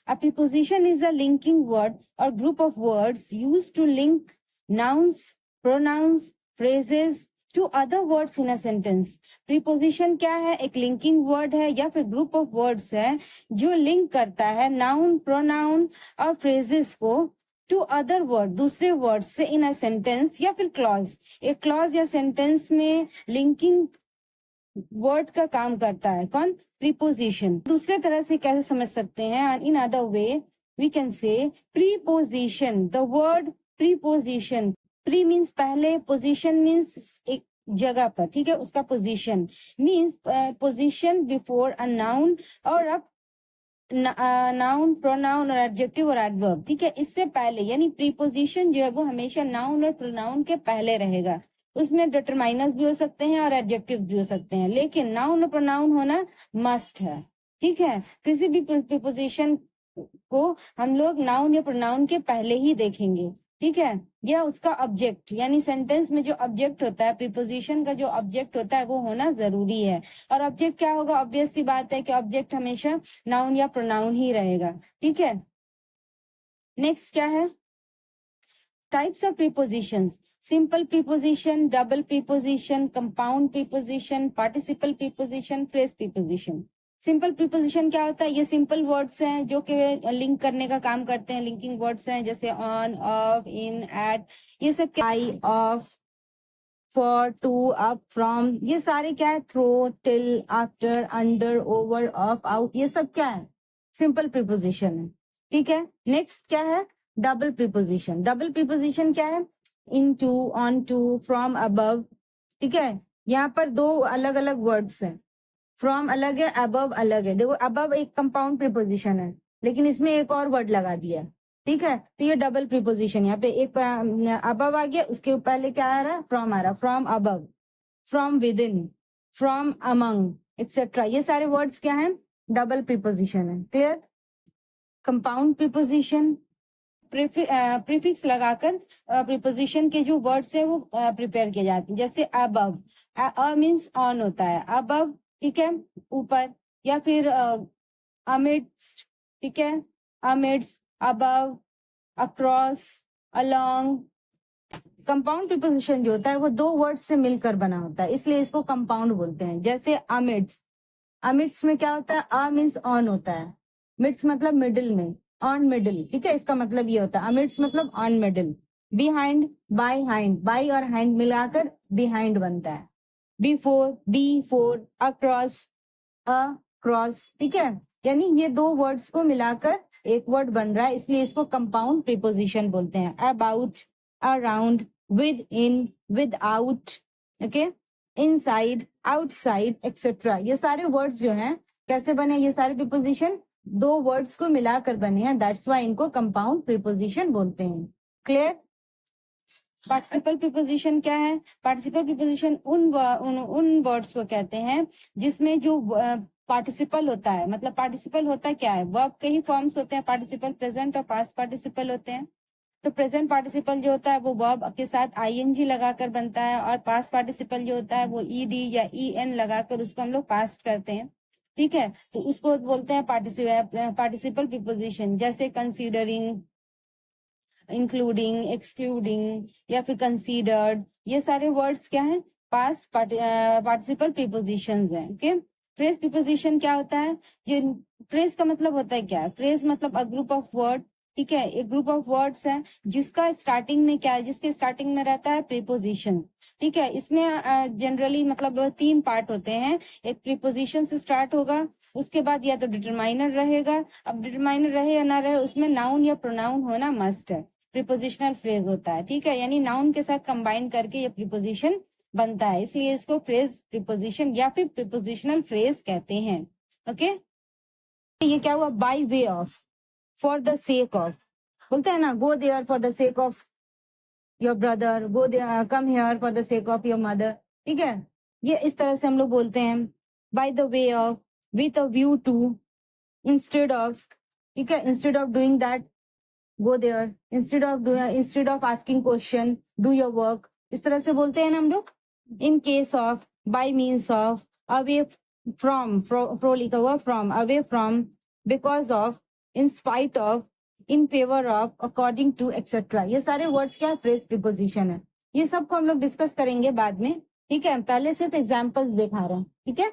A preposition is a linking word or group of words used to link nouns, pronouns, phrases to other words in a sentence. Preposition क्या है? एक linking word है या फिर group of words है जो link करता है noun, pronoun और phrases को टू अदर वर्ड, दूसरे वर्ड से इन अ सेंटेंस या फिर क्लॉज. एक क्लॉज या सेंटेंस में लिंकिंग वर्ड का काम करता है कौन? प्रीपोजिशन. दूसरे तरह से कैसे समझ सकते हैं? In other way we can say preposition. The word preposition, pre means पहले, पोजिशन मीन्स एक जगह पर, ठीक है, उसका position means position before a noun और अब नाउन, प्रोनाउन और एडजेक्टिव और एडवर्ब, ठीक है, इससे पहले. यानी प्रीपोजिशन जो है वो हमेशा नाउन और प्रोनाउन के पहले रहेगा. उसमें डिटरमाइनर्स भी हो सकते हैं और एडजेक्टिव भी हो सकते हैं, लेकिन नाउन और प्रोनाउन होना मस्ट है. ठीक है, किसी भी प्रीपोजिशन को हम लोग नाउन या प्रोनाउन के पहले ही देखेंगे. ठीक है, या उसका ऑब्जेक्ट, यानी सेंटेंस में जो ऑब्जेक्ट होता है, प्रीपोजिशन का जो ऑब्जेक्ट होता है वो होना जरूरी है. और ऑब्जेक्ट क्या होगा? ऑब्वियस सी बात है कि ऑब्जेक्ट हमेशा नाउन या प्रोनाउन ही रहेगा. ठीक है, नेक्स्ट क्या है? Types of prepositions. Simple preposition, double preposition, compound preposition, participle preposition, phrase preposition. Simple preposition क्या होता है? ये सिंपल वर्ड्स हैं जो कि लिंक करने का काम करते हैं, लिंकिंग वर्ड्स हैं, जैसे ऑन, ऑफ, इन, एट, ये सब क्या? I, of, for, to, up, from, ये सारे क्या है? Through, till, after, under, over, off, out, ये सब क्या है? सिंपल प्रीपोजिशन है. ठीक है, नेक्स्ट क्या है? Double preposition. डबल प्रीपोजिशन क्या है? Into, onto, from, above. ठीक है, यहाँ पर दो अलग अलग वर्ड्स हैं. फ्रॉम अलग है, अबव अलग है. देखो, अबव एक कंपाउंड प्रीपोजिशन है, लेकिन इसमें एक और वर्ड लगा दिया. ठीक है, तो ये डबल प्रीपोजिशन. यहाँ पे एक अबव आ गया, उसके पहले क्या आ रहा है? फ्रॉम आ रहा. From above, from with in, from among, etcetera, ये सारे वर्ड्स क्या हैं? डबल प्रीपोजिशन है. क्लियर? कंपाउंड प्रीपोजिशन, प्रीफिक्स लगाकर प्रीपोजिशन के जो वर्ड्स है वो प्रिपेयर किए जाते हैं. जैसे अबव, अ मीन्स ऑन होता है, अबव, ठीक है, ऊपर, या फिर अमिड्स, ठीक है, amidst, above, across, along. Compound preposition जो होता है वो दो वर्ड्स से मिलकर बना होता है, इसलिए इसको कंपाउंड बोलते हैं. जैसे अमिड्स, अमिड्स में क्या होता है? अ मीन्स ऑन होता है, मिड्स मतलब मिडिल में, ऑन मिडिल. ठीक है, इसका मतलब ये होता है अमिड्स मतलब on middle. Behind, by hind, by और हाइंड मिलाकर बिहाइंड बनता है. Before, be fore, across, a cross. ठीक है, यानी ये दो वर्ड्स को मिलाकर एक वर्ड बन रहा है, इसलिए इसको कंपाउंड प्रीपोजिशन बोलते हैं. About, around, with in, with out, okay, inside, outside, etcetera, ये सारे वर्ड्स जो हैं कैसे बने? ये सारे प्रीपोजिशन दो वर्ड्स को मिलाकर बने हैं, दैट्स व्हाई इनको कंपाउंड प्रीपोजिशन बोलते हैं. क्लियर? पार्टिसिपल प्रीपोजिशन क्या है? पार्टिसिपल प्रीपोजिशन उन वर्ड्स को कहते हैं जिसमें जो पार्टिसिपल होता है, मतलब पार्टिसिपल होता क्या है? वर्ब के ही फॉर्म्स होते हैं पार्टिसिपल, प्रेजेंट और पास्ट पार्टिसिपल होते हैं. तो प्रेजेंट पार्टिसिपल जो होता है वो वर्ब के साथ आईएनजी लगाकर बनता है, और पास्ट पार्टिसिपल जो होता है वो ईडी या ईएन लगाकर उसको हम लोग पास्ट करते हैं. ठीक है, तो उसको बोलते हैं पार्टिसिपल प्रीपोजिशन. जैसे कंसीडरिंग, इंक्लूडिंग, एक्सक्लूडिंग या फिर कंसीडर्ड, ये सारे वर्ड्स क्या हैं? पास्ट पार्टिसिपल प्रीपोजिशंस हैं. ओके, फ्रेज प्रीपोजिशन क्या होता है? फ्रेज का मतलब होता है क्या? फ्रेज मतलब अ ग्रुप ऑफ वर्ड. ठीक है, एक ग्रुप ऑफ वर्ड्स है जिसका स्टार्टिंग में क्या है? जिसके स्टार्टिंग में रहता है प्रीपोजिशन. ठीक है, इसमें जनरली मतलब तीन पार्ट होते हैं. एक प्रीपोजिशन से स्टार्ट होगा, उसके बाद या तो डिटरमाइनर रहेगा. अब डिटरमाइनर रहे या ना रहे, उसमें नाउन या प्रोनाउन होना मस्ट है. प्रीपोजिशनल फ्रेज होता है. ठीक है, यानी नाउन के साथ कंबाइन करके ये प्रीपोजिशन बनता है, इसलिए इसको फ्रेज प्रीपोजिशन या फिर प्रीपोजिशनल फ्रेज कहते हैं. ओके, ये क्या हुआ? By way of, for the sake of, बोलते हैं ना, go there for the sake of your brother, go there, come here for the sake of your mother. ठीक है, ये इस तरह से हम लोग बोलते हैं. By the way of, with a view to, instead of. ठीक है, instead of doing that, go there, instead of asking question, do your work. इस तरह से बोलते हैं ना हम लोग. in case of, by means of, away from, pro लिखा हुआ, from, away from, because of, in spite of, in favour of, according to, etcetera, ये सारे वर्ड्स क्या है, फ्रेज प्रीपोजिशन है। ये सबको हम लोग डिस्कस करेंगे बाद में, ठीक है। पहले सिर्फ एग्जाम्पल्स दिखा रहे हैं, ठीक है।